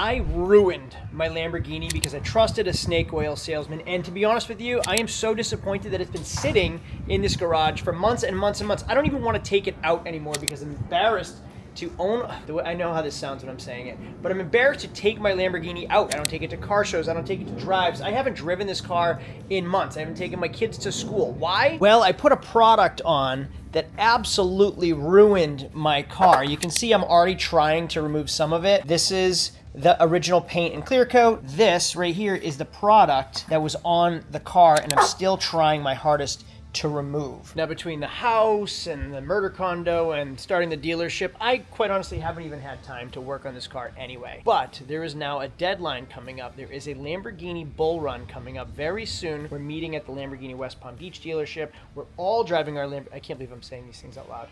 I ruined my Lamborghini because I trusted a snake oil salesman, and to be honest with you, I am so disappointed that it's been sitting in this garage for months and months and months. I don't even want to take it out anymore because I'm embarrassed to own, I know how this sounds when I'm saying it, but I'm embarrassed to take my Lamborghini out. I don't take it to car shows, I don't take it to drives. I haven't driven this car in months. I haven't taken my kids to school. Why? Well, I put a product on that absolutely ruined my car. You can see I'm already trying to remove some of it. This is the original paint and clear coat. This right here is the product that was on the car, and I'm still trying my hardest to remove. Now, between the house and the murder condo and starting the dealership, I quite honestly haven't even had time to work on this car anyway. But there is now a deadline coming up. There is a Lamborghini bull run coming up very soon. We're meeting at the Lamborghini West Palm Beach dealership. We're all driving our I can't believe I'm saying these things out loud.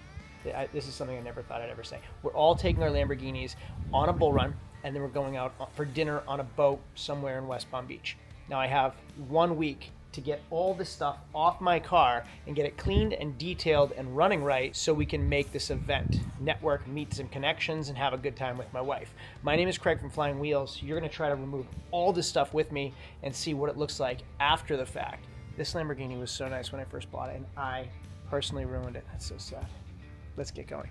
This is something I never thought I'd ever say. We're all taking our Lamborghinis on a bull run, and then we're going out for dinner on a boat somewhere in West Palm Beach. Now, I have 1 week to get all this stuff off my car and get it cleaned and detailed and running right so we can make this event, network, meet some connections, and have a good time with my wife. My name is Craig from Flying Wheels. You're gonna try to remove all this stuff with me and see what it looks like after the fact. This Lamborghini was so nice when I first bought it, and I personally ruined it. That's so sad. Let's get going.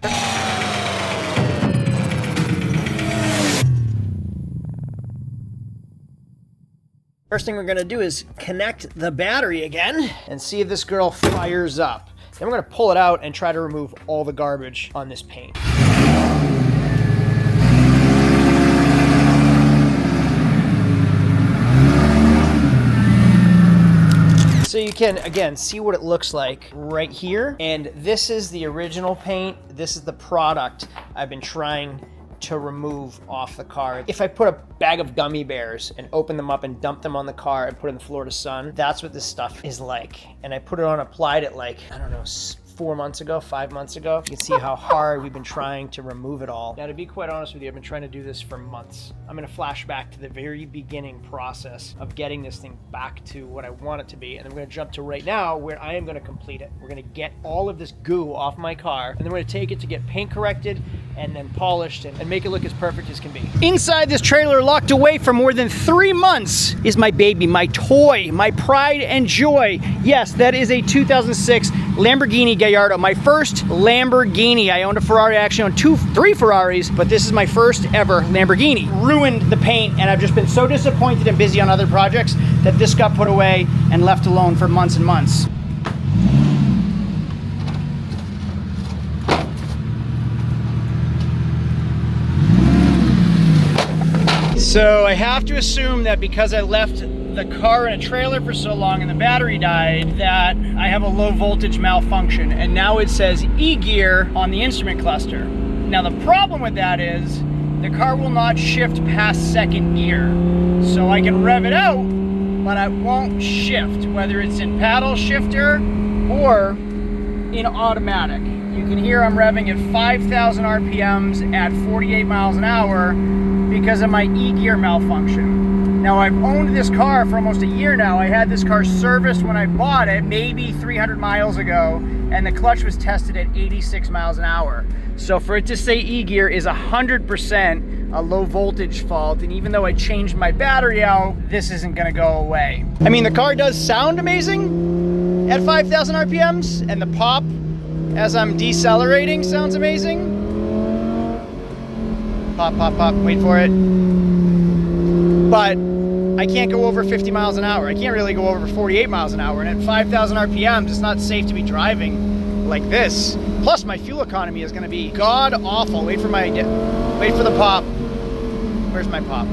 First thing we're gonna do is connect the battery again and see if this girl fires up. Then we're gonna pull it out and try to remove all the garbage on this paint. So you can, again, see what it looks like right here. And this is the original paint. This is the product I've been trying to remove off the car. If I put a bag of gummy bears and open them up and dump them on the car and put it in the Florida sun, that's what this stuff is like. And I put it on, applied it like, I don't know, 4 months ago, 5 months ago. You can see how hard we've been trying to remove it all. Now, to be quite honest with you, I've been trying to do this for months. I'm gonna flash back to the very beginning process of getting this thing back to what I want it to be, and I'm gonna jump to right now where I am gonna complete it. We're gonna get all of this goo off my car, and then we're gonna take it to get paint corrected and then polished and make it look as perfect as can be. Inside this trailer, locked away for more than 3 months, is my baby, my toy, my pride and joy. Yes, that is a 2006 Lamborghini Gallardo, my first Lamborghini. I owned a Ferrari, I actually owned 3 Ferraris, but this is my first ever Lamborghini. Ruined the paint, and I've just been so disappointed and busy on other projects that this got put away and left alone for months and months. So I have to assume that because I left the car in a trailer for so long and the battery died, that I have a low voltage malfunction, and now it says E-gear on the instrument cluster. Now the problem with that is the car will not shift past second gear. So I can rev it out, but I won't shift, whether it's in paddle shifter or in automatic. You can hear I'm revving at 5,000 RPMs at 48 miles an hour because of my E-gear malfunction. Now, I've owned this car for almost a year now. I had this car serviced when I bought it, maybe 300 miles ago, and the clutch was tested at 86 miles an hour. So for it to say E-gear is 100% a low voltage fault, and even though I changed my battery out, this isn't gonna go away. I mean, the car does sound amazing at 5,000 RPMs, and the pop as I'm decelerating sounds amazing. Pop, pop, pop, wait for it. But I can't go over 50 miles an hour. I can't really go over 48 miles an hour. And at 5,000 RPMs, it's not safe to be driving like this. Plus, my fuel economy is gonna be god awful. Wait for the pop. Where's my pop?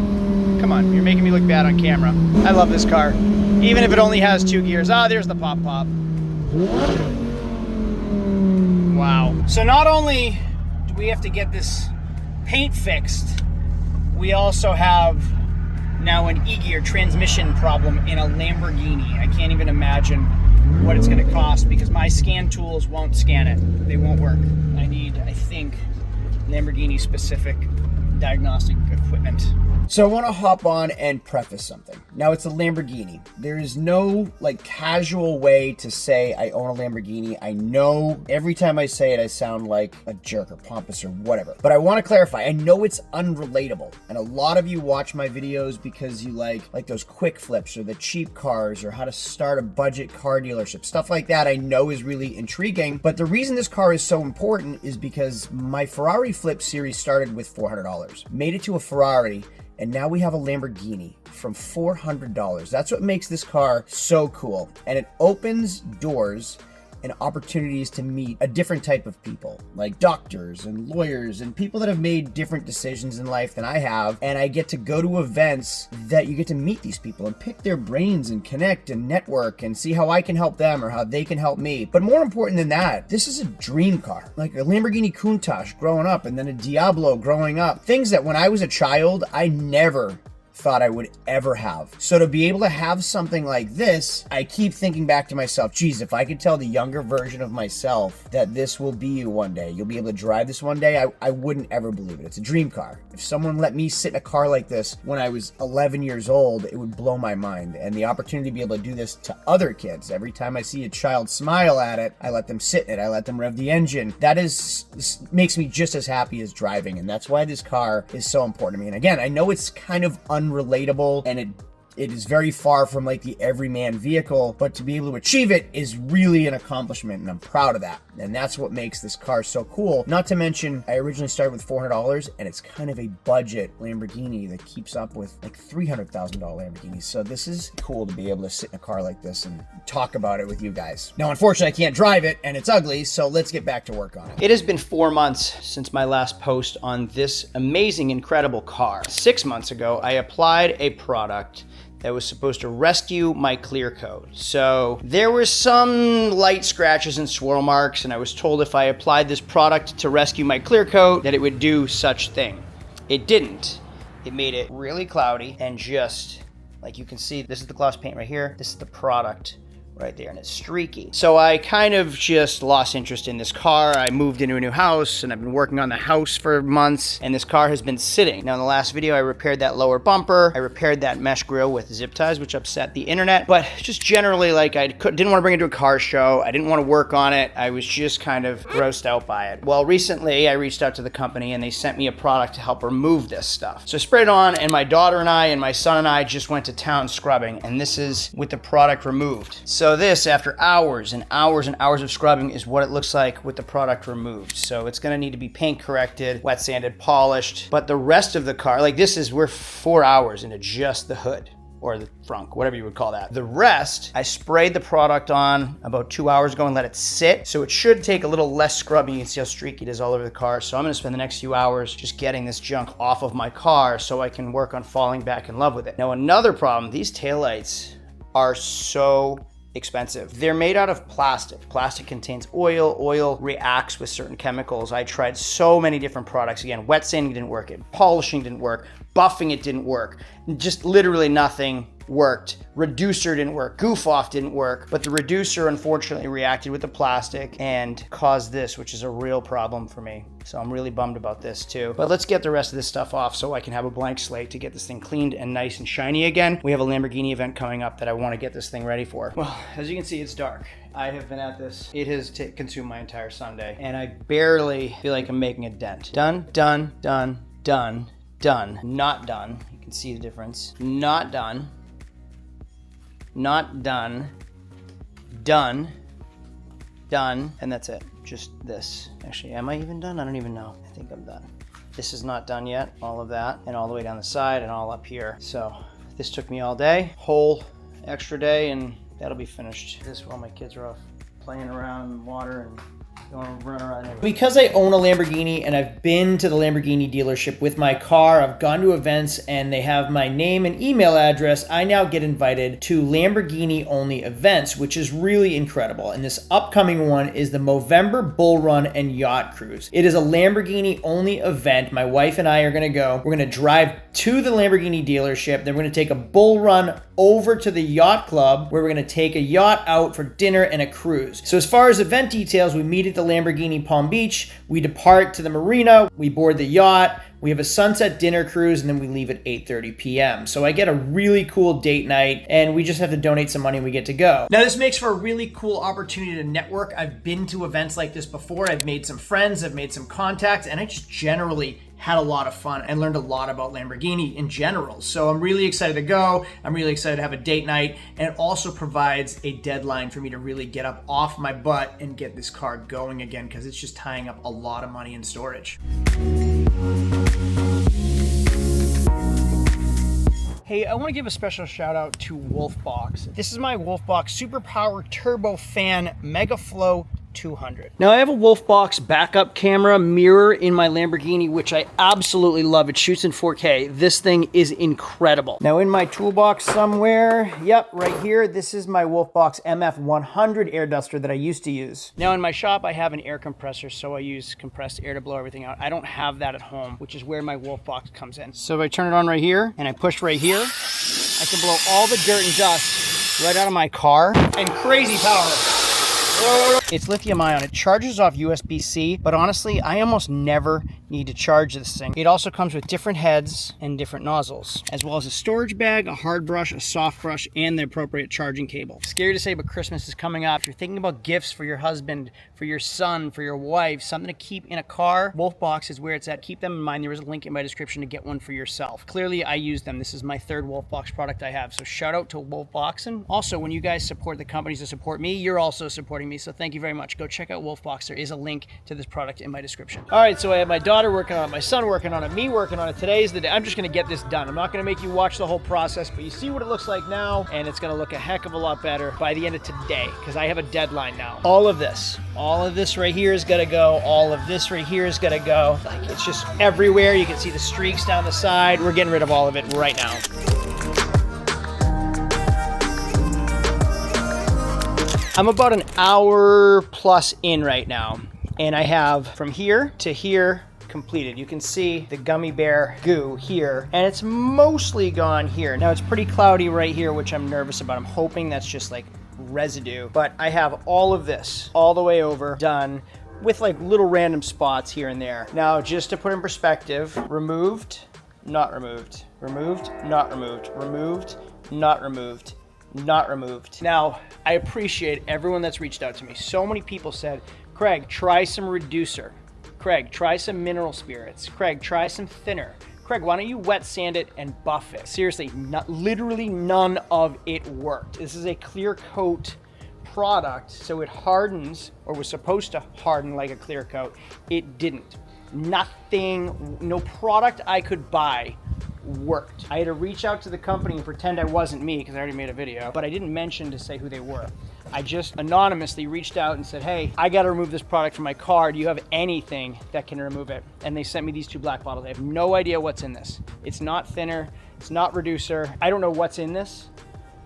Come on, you're making me look bad on camera. I love this car. Even if it only has 2 gears. Ah, there's the pop pop. Wow. So not only do we have to get this paint fixed, we also have now an E-gear transmission problem in a Lamborghini. I can't even imagine what it's gonna cost because my scan tools won't scan it. They won't work. I need, I think, Lamborghini specific diagnostic equipment So I want to hop on and preface something. Now, it's a Lamborghini. There is no like casual way to say I own a Lamborghini. I know every time I say it, I sound like a jerk or pompous or whatever. But I want to clarify, I know it's unrelatable. And a lot of you watch my videos because you like those quick flips or the cheap cars or how to start a budget car dealership. Stuff like that I know is really intriguing. But the reason this car is so important is because my Ferrari flip series started with $400. Made it to a Ferrari. And now we have a Lamborghini from $400. That's what makes this car so cool. And it opens doors and opportunities to meet a different type of people, like doctors and lawyers and people that have made different decisions in life than I have. And I get to go to events that you get to meet these people and pick their brains and connect and network and see how I can help them or how they can help me. But more important than that, this is a dream car, like a Lamborghini Countach growing up and then a Diablo growing up. Things that when I was a child, I never thought I would ever have. So to be able to have something like this, I keep thinking back to myself, geez, if I could tell the younger version of myself that this will be you one day, you'll be able to drive this one day, I wouldn't ever believe it. It's a dream car. If someone let me sit in a car like this when I was 11 years old, it would blow my mind. And the opportunity to be able to do this to other kids, every time I see a child smile at it, I let them sit in it, I let them rev the engine. This makes me just as happy as driving. And that's why this car is so important to me. And again, I know it's kind of unrelatable and it is very far from like the everyman vehicle, but to be able to achieve it is really an accomplishment and I'm proud of that. And that's what makes this car so cool. Not to mention, I originally started with $400 and it's kind of a budget Lamborghini that keeps up with like $300,000 Lamborghinis. So this is cool to be able to sit in a car like this and talk about it with you guys. Now, unfortunately, I can't drive it and it's ugly, so let's get back to work on it. It has been 4 months since my last post on this amazing, incredible car. 6 months ago, I applied a product that was supposed to rescue my clear coat. So there were some light scratches and swirl marks, and I was told if I applied this product to rescue my clear coat that it would do such thing. It didn't. It made it really cloudy and just, like you can see, this is the gloss paint right here. This is the product right there, and it's streaky. So I kind of just lost interest in this car. I moved into a new house and I've been working on the house for months and this car has been sitting. Now in the last video, I repaired that lower bumper. I repaired that mesh grille with zip ties, which upset the internet, but just generally like I didn't want to bring it to a car show. I didn't want to work on it. I was just kind of grossed out by it. Well, recently I reached out to the company and they sent me a product to help remove this stuff. So I sprayed it on and my daughter and I and my son and I just went to town scrubbing, and this is with the product removed. So this, after hours and hours and hours of scrubbing, is what it looks like with the product removed. So it's gonna need to be paint corrected, wet sanded, polished, but the rest of the car, like this is, we're 4 hours into just the hood or the frunk, whatever you would call that. The rest, I sprayed the product on about 2 hours ago and let it sit. So it should take a little less scrubbing. You can see how streaky it is all over the car. So I'm gonna spend the next few hours just getting this junk off of my car so I can work on falling back in love with it. Now another problem, these taillights are so expensive. They're made out of plastic. Plastic contains oil. Oil reacts with certain chemicals. I tried so many different products. Again, wet sanding didn't work. Polishing didn't work. Buffing it didn't work. Just literally nothing worked. Reducer didn't work. Goof off didn't work. But the reducer unfortunately reacted with the plastic and caused this, which is a real problem for me. So I'm really bummed about this too. But let's get the rest of this stuff off so I can have a blank slate to get this thing cleaned and nice and shiny again. We have a Lamborghini event coming up that I want to get this thing ready for. Well, as you can see, it's dark. I have been at this. It has consumed my entire Sunday and I barely feel like I'm making a dent. Done, done, done, done, done. Not done. You can see the difference. Not done. Not done. Done. Done. And that's it. Just this. Actually, am I even done? I don't even know. I think I'm done. This is not done yet. All of that. And all the way down the side and all up here. So this took me all day. Whole extra day and that'll be finished. This while my kids are off playing around in the water and going to run around everywhere. Because I own a Lamborghini and I've been to the Lamborghini dealership with my car, I've gone to events and they have my name and email address, I now get invited to Lamborghini only events, which is really incredible. And this upcoming one is the Movember Bull Run and Yacht Cruise. It is a Lamborghini only event. My wife and I are gonna go. We're gonna drive to the Lamborghini dealership. Then we're gonna take a bull run over to the yacht club where we're gonna take a yacht out for dinner and a cruise. So as far as event details, we meet at the Lamborghini Palm Beach, we depart to the marina, we board the yacht, We have a sunset dinner cruise, and then we leave at 8:30 p.m. So I get a really cool date night, and we just have to donate some money and we get to go. Now this makes for a really cool opportunity to network. I've been to events like this before. I've made some friends, I've made some contacts, and I just generally had a lot of fun. I learned a lot about Lamborghini in general. So I'm really excited to go. I'm really excited to have a date night. And it also provides a deadline for me to really get up off my butt and get this car going again, because it's just tying up a lot of money in storage. Hey, I want to give a special shout out to Wolfbox. This is my Wolfbox Superpower Turbo Fan Mega Flow 200. Now I have a Wolfbox backup camera mirror in my Lamborghini, which I absolutely love. It shoots in 4K. This thing is incredible. Now in my toolbox somewhere, yep, right here, this is my Wolfbox MF100 air duster that I used to use. Now in my shop, I have an air compressor, so I use compressed air to blow everything out. I don't have that at home, which is where my Wolfbox comes in. So if I turn it on right here and I push right here, I can blow all the dirt and dust right out of my car, and crazy power. It's lithium ion. It charges off USB-C, but honestly, I almost never need to charge this thing. It also comes with different heads and different nozzles, as well as a storage bag, a hard brush, a soft brush, and the appropriate charging cable. Scary to say, but Christmas is coming up. If you're thinking about gifts for your husband, for your son, for your wife, something to keep in a car, Wolfbox is where it's at. Keep them in mind. There is a link in my description to get one for yourself. Clearly, I use them. This is my third Wolfbox product I have. So shout out to Wolfbox. And also, when you guys support the companies that support me, you're also supporting me. So thank you very much. Go check out Wolfbox. There is a link to this product in my description. All right, so I have my daughter working on it, my son working on it, me working on it. Today's the day. I'm just gonna get this done. I'm not gonna make you watch the whole process, but you see what it looks like now, and it's gonna look a heck of a lot better by the end of today, because I have a deadline now. All of this right here is gonna go. All of this right here is gonna go. Like, it's just everywhere. You can see the streaks down the side. We're getting rid of all of it right now. I'm about an hour plus in right now, and I have from here to here completed. You can see the gummy bear goo here, and it's mostly gone here. Now it's pretty cloudy right here, which I'm nervous about. I'm hoping that's just like residue, but I have all of this all the way over done with like little random spots here and there. Now, just to put in perspective, removed, not removed, removed, not removed, removed, not removed, not removed. Now, I appreciate everyone that's reached out to me. So many people said, Craig, try some reducer. Craig, try some mineral spirits. Craig, try some thinner. Craig, why don't you wet sand it and buff it? Seriously, literally none of it worked. This is a clear coat product, so it hardens, or was supposed to harden like a clear coat. It didn't. Nothing, no product I could buy worked. I had to reach out to the company and pretend I wasn't me, because I already made a video, but I didn't mention to say who they were. I just anonymously reached out and said, hey, I got to remove this product from my car. Do you have anything that can remove it? And they sent me these 2 black bottles. I have no idea what's in this. It's not thinner. It's not reducer. I don't know what's in this,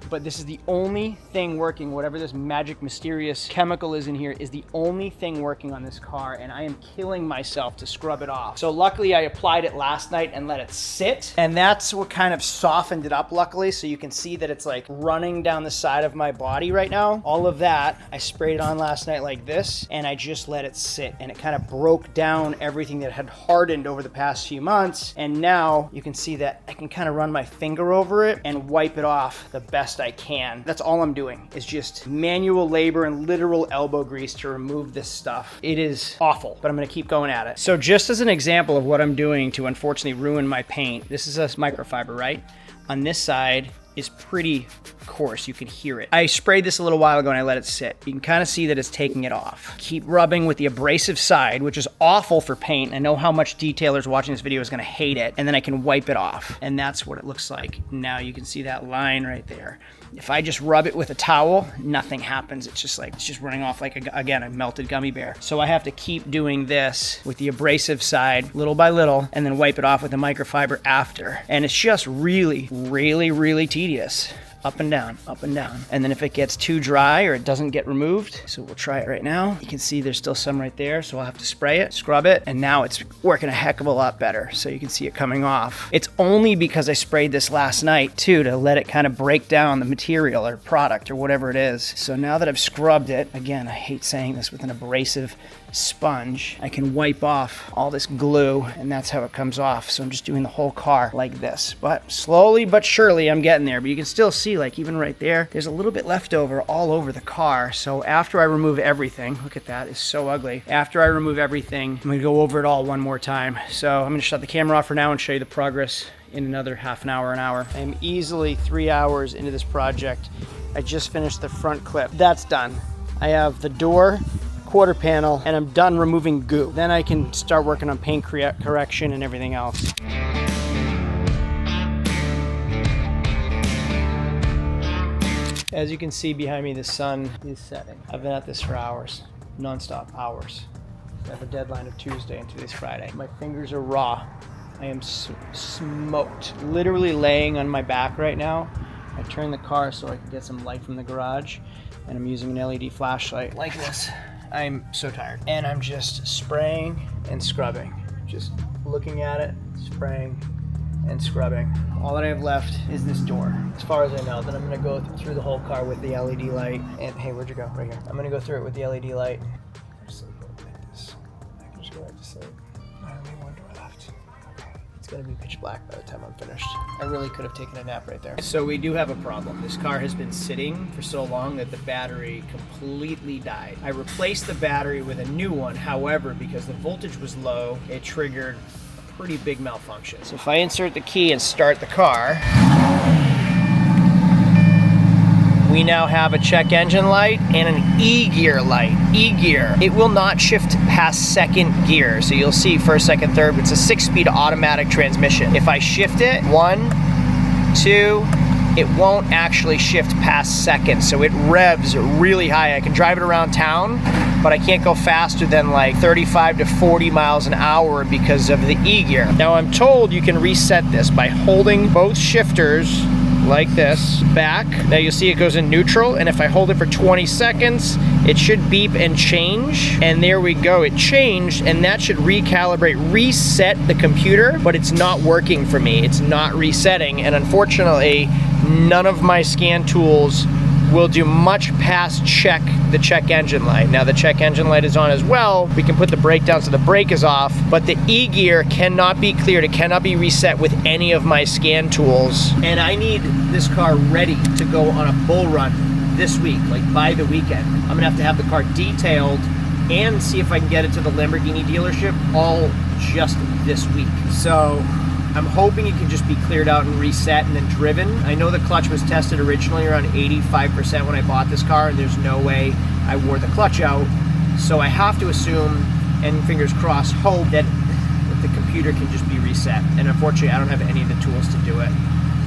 but this is the only thing working. Whatever this magic, mysterious chemical is in here is the only thing working on this car, and I am killing myself to scrub it off. So luckily I applied it last night and let it sit, and that's what kind of softened it up, luckily, so you can see that it's like running down the side of my body right now. All of that, I sprayed it on last night like this, and I just let it sit, and it kind of broke down everything that had hardened over the past few months, and now you can see that I can kind of run my finger over it and wipe it off the best I can. That's all I'm doing, is just manual labor and literal elbow grease to remove this stuff. It is awful, but I'm gonna keep going at it. So just as an example of what I'm doing to unfortunately ruin my paint, this is a microfiber, right? On this side is pretty coarse, you can hear it. I sprayed this a little while ago and I let it sit. You can kind of see that it's taking it off. Keep rubbing with the abrasive side, which is awful for paint. I know how much detailers watching this video is gonna hate it, and then I can wipe it off. And that's what it looks like. Now you can see that line right there. If I just rub it with a towel, nothing happens. It's just like, it's just running off like, again, a melted gummy bear. So I have to keep doing this with the abrasive side, little by little, and then wipe it off with the microfiber after. And it's just really, really, really tedious. Up and down, up and down. And then if it gets too dry or it doesn't get removed, so we'll try it right now. You can see there's still some right there, so I'll have to spray it, scrub it, and now it's working a heck of a lot better. So you can see it coming off. It's only because I sprayed this last night too, to let it kind of break down the material or product or whatever it is. So now that I've scrubbed it, again, I hate saying this with an abrasive sponge, I can wipe off all this glue, and that's how it comes off. So I'm just doing the whole car like this, but slowly but surely I'm getting there. But you can still see, like, even right there, there's a little bit left over all over the car. So after I remove everything, look at that, it's so ugly. After I remove everything, I'm gonna go over it all one more time. So I'm gonna shut the camera off for now and show you the progress in another half an hour, an hour. I'm easily 3 hours into this project. I just finished the front clip. That's done. I have the door, quarter panel, and I'm done removing goo. Then I can start working on paint correction and everything else. As you can see behind me, the sun is setting. I've been at this for hours, nonstop hours. I have a deadline of Tuesday and today's Friday. My fingers are raw. I am smoked. Literally laying on my back right now. I turned the car so I could get some light from the garage, and I'm using an LED flashlight like this. I'm so tired. And I'm just spraying and scrubbing. Just looking at it, spraying and scrubbing. All that I have left is this door, as far as I know. Then I'm gonna go through the whole car with the LED light. And hey, where'd you go? Right here. I'm gonna go through it with the LED light. I can just go right to sleep. I only have one door left. It's gonna be pitch black by the time I'm finished. I really could have taken a nap right there. So we do have a problem. This car has been sitting for so long that the battery completely died. I replaced the battery with a new one. However, because the voltage was low, it triggered a pretty big malfunction. So if I insert the key and start the car, we now have a check engine light and an E-gear light. E-gear. It will not shift past second gear. So you'll see first, second, third. It's a 6-speed automatic transmission. If I shift it, 1, 2, it won't actually shift past second. So it revs really high. I can drive it around town, but I can't go faster than like 35 to 40 miles an hour because of the E-gear. Now I'm told you can reset this by holding both shifters like this back. Now you'll see it goes in neutral, and if I hold it for 20 seconds, it should beep and change. And there we go, it changed, and that should recalibrate, reset the computer, but it's not working for me. It's not resetting, and unfortunately, none of my scan tools will do much past the check engine light. Now the check engine light is on as well. We can put the brake down so the brake is off, but the E-gear cannot be cleared. It cannot be reset with any of my scan tools. And I need this car ready to go on a bull run this week, like by the weekend. I'm gonna have the car detailed and see if I can get it to the Lamborghini dealership all just this week. So I'm hoping it can just be cleared out and reset and then driven. I know the clutch was tested originally around 85% when I bought this car, and there's no way I wore the clutch out. So I have to assume, and fingers crossed, hope that the computer can just be reset. And unfortunately, I don't have any of the tools to do it.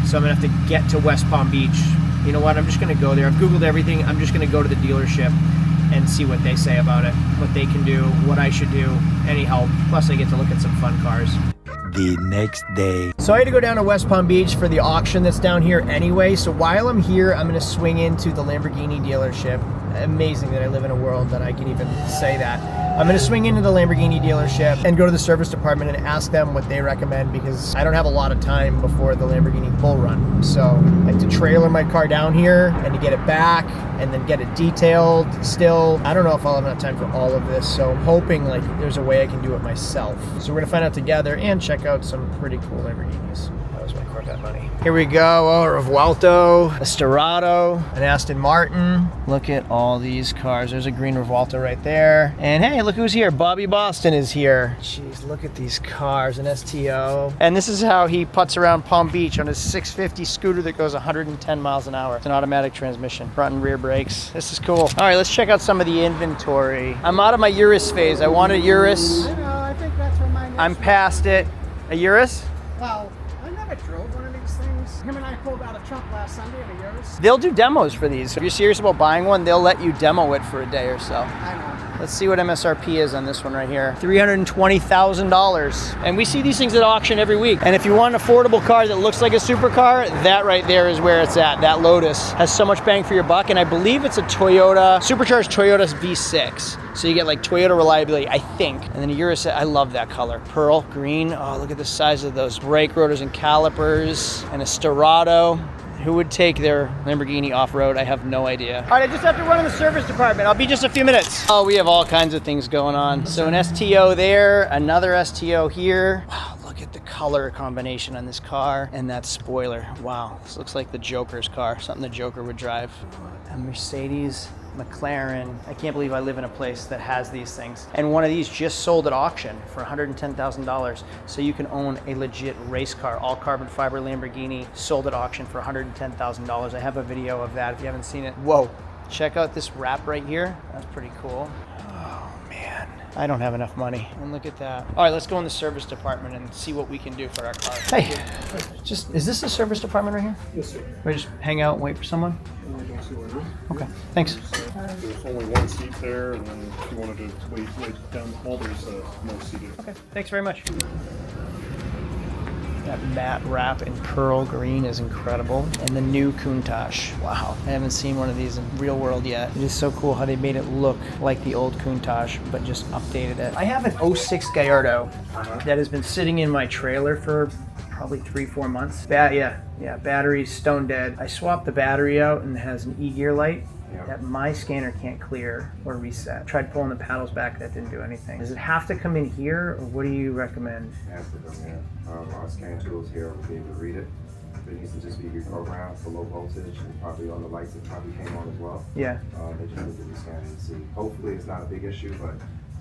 So I'm gonna have to get to West Palm Beach. You know what, I'm just gonna go there. I've Googled everything. I'm just gonna go to the dealership and see what they say about it, what they can do, what I should do, any help. Plus I get to look at some fun cars. The next day. So I had to go down to West Palm Beach for the auction that's down here anyway. So while I'm here, I'm gonna swing into the Lamborghini dealership. Amazing that I live in a world that I can even say that. I'm gonna swing into the Lamborghini dealership and go to the service department and ask them what they recommend, because I don't have a lot of time before the Lamborghini bull run. So I have to trailer my car down here and to get it back and then get it detailed still. I don't know if I'll have enough time for all of this, so I'm hoping like there's a way I can do it myself. So we're gonna find out together and check out some pretty cool Lamborghinis. That was my Corvette money. Here we go, a Revuelto, a Sterrato, an Aston Martin. Look at all these cars. There's a green Revuelto right there. And hey, look who's here. Bobby Boston is here. Jeez, look at these cars, an STO. And this is how he putts around Palm Beach on his 650 scooter that goes 110 miles an hour. It's an automatic transmission, front and rear brakes. This is cool. All right, let's check out some of the inventory. I'm out of my Urus phase. I wanted a Urus. I know, I think that's where mine is. I'm past it. A Urus? Well, I never drove one of these things. Him and I pulled out a trunk last Sunday in a Urus. They'll do demos for these. If you're serious about buying one, they'll let you demo it for a day or so. I know. Let's see what MSRP is on this one right here. $320,000. And we see these things at auction every week. And if you want an affordable car that looks like a supercar, that right there is where it's at. That Lotus has so much bang for your buck. And I believe it's a Toyota, supercharged Toyota V6. So you get like Toyota reliability, I think. And then a Urus, I love that color. Pearl, green. Oh, look at the size of those brake rotors and calipers. And a Sterrato. Who would take their Lamborghini off-road? I have no idea. All right, I just have to run in the service department. I'll be just a few minutes. Oh, we have all kinds of things going on. So an STO there, another STO here. Wow, look at the color combination on this car and that spoiler. Wow, this looks like the Joker's car, something the Joker would drive. A Mercedes McLaren. I can't believe I live in a place that has these things. And one of these just sold at auction for $110,000. So you can own a legit race car, all carbon fiber Lamborghini, sold at auction for $110,000. I have a video of that if you haven't seen it. Whoa, check out this wrap right here. That's pretty cool. Oh man, I don't have enough money. And look at that. All right, let's go in the service department and see what we can do for our car. Hey, is this the service department right here? Yes, sir. We just hang out and wait for someone? Okay, thanks. There's only one seat there, and then if you wanted to wait down the hall, there's no seating. Okay, thanks very much. That matte wrap in pearl green is incredible. And the new Countach. Wow, I haven't seen one of these in real world yet. It is so cool how they made it look like the old Countach, but just updated it. I have an 06 Gallardo that has been sitting in my trailer for probably 3-4 months. Yeah, battery's stone dead. I swapped the battery out and it has an E-gear light that my scanner can't clear or reset. Tried pulling the paddles back, that didn't do anything. Does it have to come in here, or what do you recommend? It has to come in. Our scan tools here will be able to read it. It needs to just be reprogrammed for low voltage, and probably on the lights that probably came on as well. Yeah. They just need to be scanned and see. Hopefully it's not a big issue, but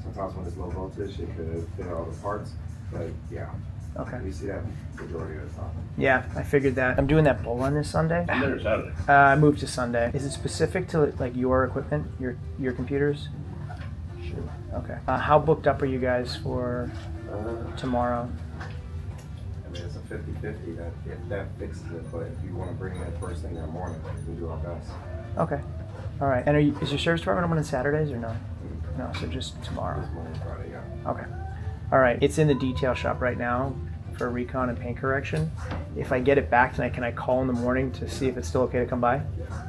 sometimes when it's low voltage, it could fit all the parts. But yeah. Okay. We see that majority of the time. Yeah, I figured that. I'm doing that bull run this Sunday. Sunday or Saturday? I moved to Sunday. Is it specific to like your equipment, your computers? Sure. Okay. How booked up are you guys for tomorrow? I mean, it's a 50-50 that if that fixes it, but if you want to bring that first thing in the morning, we can do our best. Okay. All right. And is your service department open on Saturdays or no? No, so just tomorrow. This morning, Friday, yeah. Okay. All right. It's in the detail shop right now for recon and paint correction. If I get it back tonight, can I call in the morning to see if it's still okay to come by?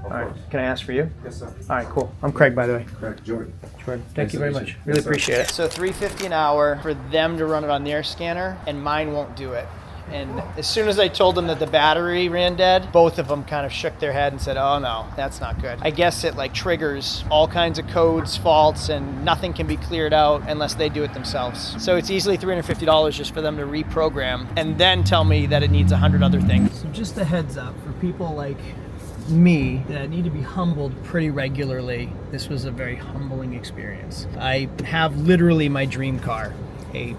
All right. Can I ask for you? Yes, sir. All right, cool. I'm Craig, by the way. Correct, Jordan. Jordan, thank Nice you to very meet much. you. Really Yes, sir. appreciate it. So $350 an hour for them to run it on their scanner, and mine won't do it. And as soon as I told them that the battery ran dead, both of them kind of shook their head and said, oh no, that's not good. I guess it like triggers all kinds of codes, faults, and nothing can be cleared out unless they do it themselves. So it's easily $350 just for them to reprogram and then tell me that it needs 100 other things. So just a heads up for people like me that need to be humbled pretty regularly. This was a very humbling experience. I have literally my dream car, a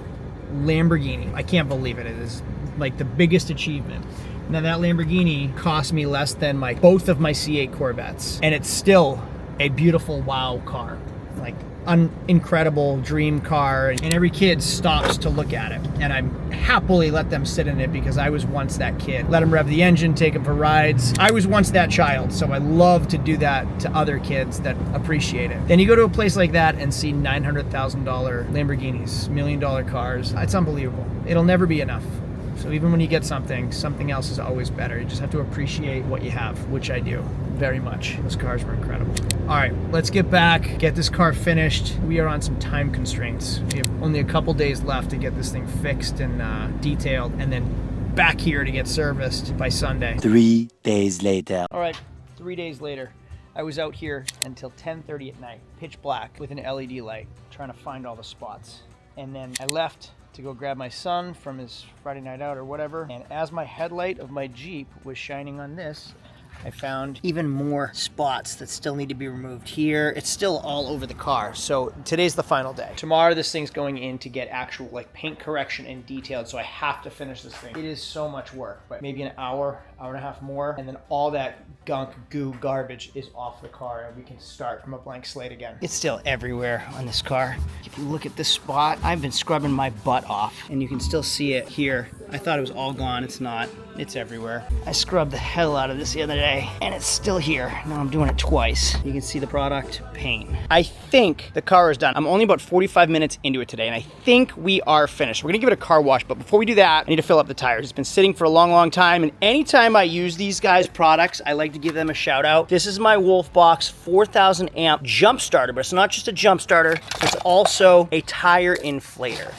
Lamborghini. I can't believe it. It is like the biggest achievement. Now that Lamborghini cost me less than both of my C8 Corvettes, and it's still a beautiful wow car. Like incredible dream car, and every kid stops to look at it, and I happily let them sit in it because I was once that kid. Let them rev the engine, take them for rides. I was once that child, so I love to do that to other kids that appreciate it. Then you go to a place like that and see $900,000 Lamborghinis, $1 million cars. It's unbelievable. It'll never be enough. So even when you get something else is always better. You just have to appreciate what you have, which I do very much. Those cars were incredible. All right, let's get back, get this car finished. We are on some time constraints. We have only a couple days left to get this thing fixed and detailed, and then back here to get serviced by Sunday. 3 days later. All right, 3 days later. I was out here until 10:30 at night, pitch black with an LED light, trying to find all the spots. And then I left to go grab my son from his Friday night out or whatever. And as my headlight of my Jeep was shining on this, I found even more spots that still need to be removed here. It's still all over the car. So today's the final day. Tomorrow this thing's going in to get actual paint correction and detailed. So I have to finish this thing. It is so much work, but maybe an hour and a half more, and then all that gunk, goo, garbage is off the car and we can start from a blank slate again. It's still everywhere on this car. If you look at this spot, I've been scrubbing my butt off and you can still see it here. I thought it was all gone. It's not. It's everywhere. I scrubbed the hell out of this the other day and it's still here. Now I'm doing it twice. You can see the product, paint. I think the car is done. I'm only about 45 minutes into it today and I think we are finished. We're gonna give it a car wash, but before we do that, I need to fill up the tires. It's been sitting for a long, long time, and anytime I use these guys' products, I like to give them a shout out. This is my Wolfbox 4000 amp jump starter, but it's not just a jump starter, it's also a tire inflator.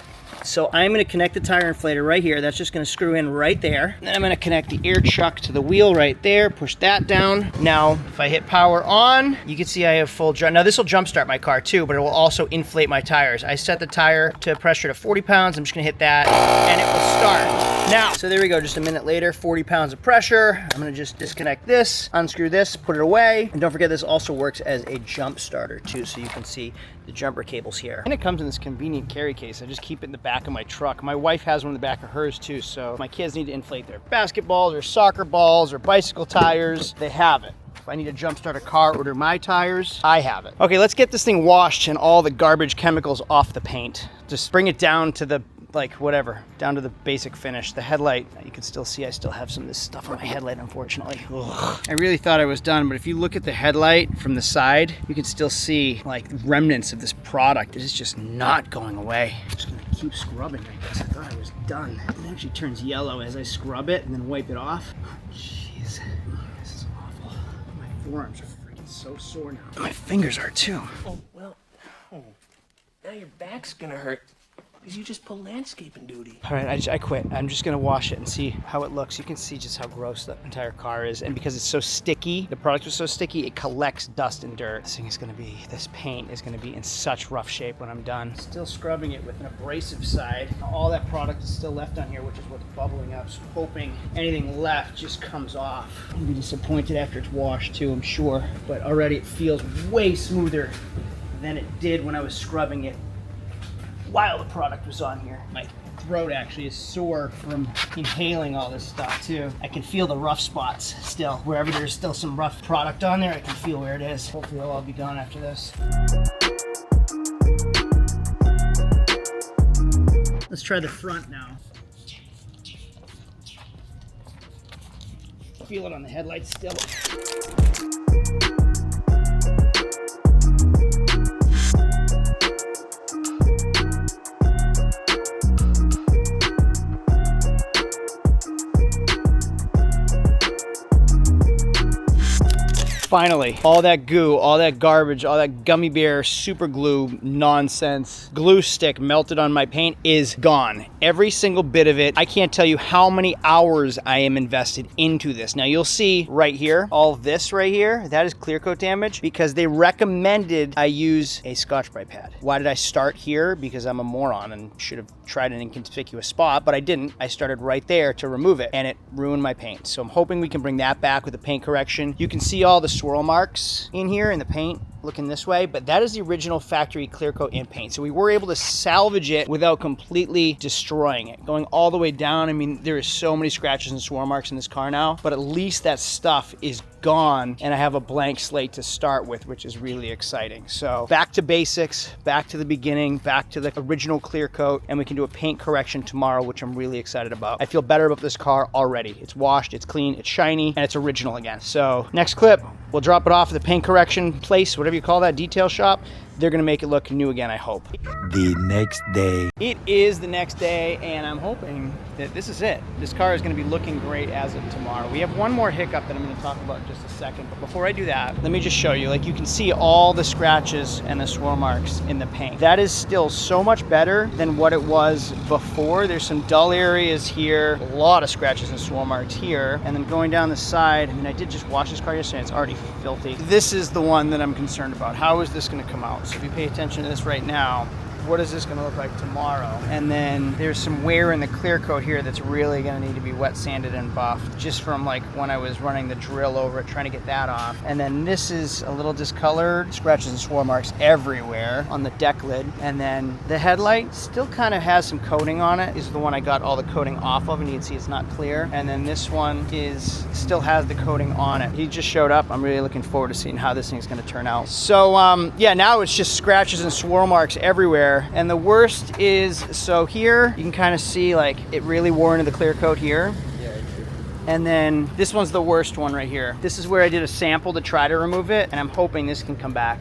So I'm gonna connect the tire inflator right here. That's just gonna screw in right there. Then I'm gonna connect the air chuck to the wheel right there, push that down. Now, if I hit power on, you can see I have full jump. Now this will jump start my car too, but it will also inflate my tires. I set the tire to pressure to 40 pounds. I'm just gonna hit that and it will start. Now, so there we go, just a minute later, 40 pounds of pressure. I'm gonna just disconnect this, unscrew this, put it away. And don't forget this also works as a jump starter too, so you can see the jumper cables here. And it comes in this convenient carry case. I just keep it in the back of my truck. My wife has one in the back of hers too, so if my kids need to inflate their basketballs or soccer balls or bicycle tires, they have it. If I need to jump start a car, order my tires, I have it. Okay, let's get this thing washed and all the garbage chemicals off the paint. Just bring it down to the, like, whatever, down to the basic finish. The headlight, you can still see I still have some of this stuff on my headlight, unfortunately. Ugh. I really thought I was done, but if you look at the headlight from the side, you can still see like remnants of this product. It is just not going away. I'm just gonna keep scrubbing, I guess. I thought I was done. It actually turns yellow as I scrub it and then wipe it off. Jeez, this is awful. My forearms are freaking so sore now. My fingers are too. Oh, well, now your back's gonna hurt. Because you just pulled landscaping duty. All right, I quit. I'm just gonna wash it and see how it looks. You can see just how gross the entire car is. And because it's so sticky, the product was so sticky, it collects dust and dirt. This paint is gonna be in such rough shape when I'm done. Still scrubbing it with an abrasive side. All that product is still left on here, which is what's bubbling up. So hoping anything left just comes off. I'll be disappointed after it's washed too, I'm sure. But already it feels way smoother than it did when I was scrubbing it while the product was on here. My throat actually is sore from inhaling all this stuff too. I can feel the rough spots still. Wherever there's still some rough product on there, I can feel where it is. Hopefully it'll all be gone after this. Let's try the front now. Feel it on the headlights still. Finally, all that goo, all that garbage, all that gummy bear super glue nonsense, glue stick melted on my paint is gone. Every single bit of it. I can't tell you how many hours I am invested into this. Now you'll see right here, all of this right here, that is clear coat damage because they recommended I use a Scotch-Brite pad. Why did I start here? Because I'm a moron and should have tried an inconspicuous spot, but I didn't. I started right there to remove it and it ruined my paint. So I'm hoping we can bring that back with the paint correction. You can see all the swirl marks in here in the paint looking this way, but that is the original factory clear coat and paint. So we were able to salvage it without completely destroying it. Going all the way down, I mean, there is so many scratches and swirl marks in this car now, but at least that stuff is gone and I have a blank slate to start with, which is really exciting. So back to basics, back to the beginning, back to the original clear coat, and we can do a paint correction tomorrow, which I'm really excited about. I feel better about this car already. It's washed, it's clean, it's shiny, and it's original again. So next clip, we'll drop it off at the paint correction place, whatever you call that, detail shop. They're gonna make it look new again, I hope. The next day. It is the next day, and I'm hoping that this is it. This car is gonna be looking great as of tomorrow. We have one more hiccup that I'm gonna talk about in just a second, but before I do that, let me just show you. Like, you can see all the scratches and the swirl marks in the paint. That is still so much better than what it was before. There's some dull areas here, a lot of scratches and swirl marks here, and then going down the side, I mean, I did just wash this car yesterday, it's already filthy. This is the one that I'm concerned about. How is this gonna come out? So if you pay attention to this right now, what is this going to look like tomorrow? And then there's some wear in the clear coat here that's really going to need to be wet sanded and buffed, just from like when I was running the drill over it, trying to get that off. And then this is a little discolored, scratches and swirl marks everywhere on the deck lid. And then the headlight still kind of has some coating on it. This is the one I got all the coating off of, and you can see it's not clear. And then this one still has the coating on it. He just showed up. I'm really looking forward to seeing how this thing's going to turn out. So yeah, now it's just scratches and swirl marks everywhere. And the worst is, so here you can kind of see like it really wore into the clear coat here. And then this one's the worst one right here. This is where I did a sample to try to remove it, and I'm hoping this can come back.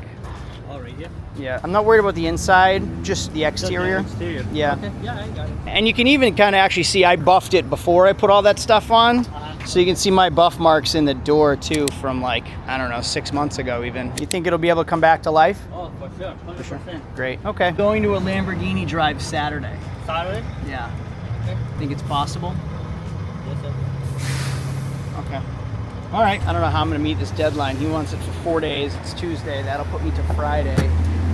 All right, yeah. Yeah, I'm not worried about the inside, just the exterior. Yeah. Okay, yeah, I got it. And you can even kind of actually see I buffed it before I put all that stuff on. So you can see my buff marks in the door too from like, I don't know, 6 months ago even. You think it'll be able to come back to life? Oh, for sure, 100%. Great, okay. Going to a Lamborghini drive Saturday. Saturday? Yeah. Okay. Think it's possible? Yes, sir. Okay. All right. I don't know how I'm going to meet this deadline. He wants it for 4 days. It's Tuesday. That'll put me to Friday.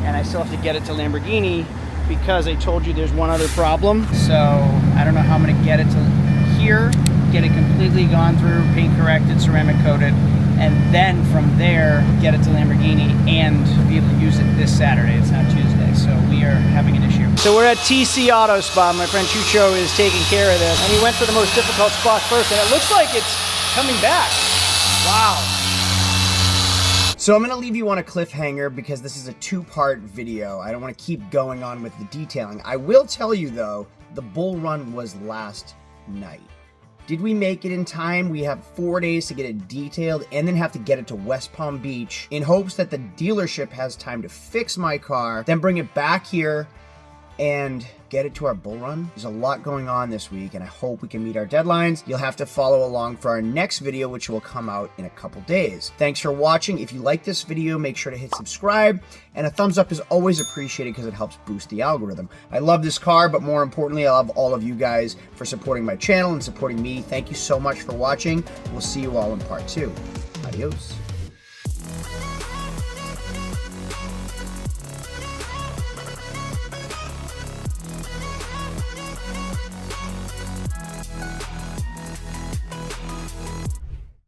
And I still have to get it to Lamborghini because I told you there's one other problem. So I don't know how I'm going to get it to here, get it completely gone through, paint corrected, ceramic coated, and then from there get it to Lamborghini and be able to use it this Saturday. It's not Tuesday, so we are having an issue. So we're at TC Auto Spa. My friend Chucho is taking care of this, and he went for the most difficult spot first, and it looks like it's coming back. Wow. So I'm going to leave you on a cliffhanger because this is a two-part video. I don't want to keep going on with the detailing. I will tell you, though, the bull run was last night. Did we make it in time? We have 4 days to get it detailed and then have to get it to West Palm Beach in hopes that the dealership has time to fix my car, then bring it back here and get it to our bull run. There's a lot going on this week and I hope we can meet our deadlines. You'll have to follow along for our next video, which will come out in a couple days. Thanks for watching. If you like this video, make sure to hit subscribe, and a thumbs up is always appreciated because it helps boost the algorithm. I love this car, but more importantly, I love all of you guys for supporting my channel and supporting me. Thank you so much for watching. We'll see you all in part 2. Adios.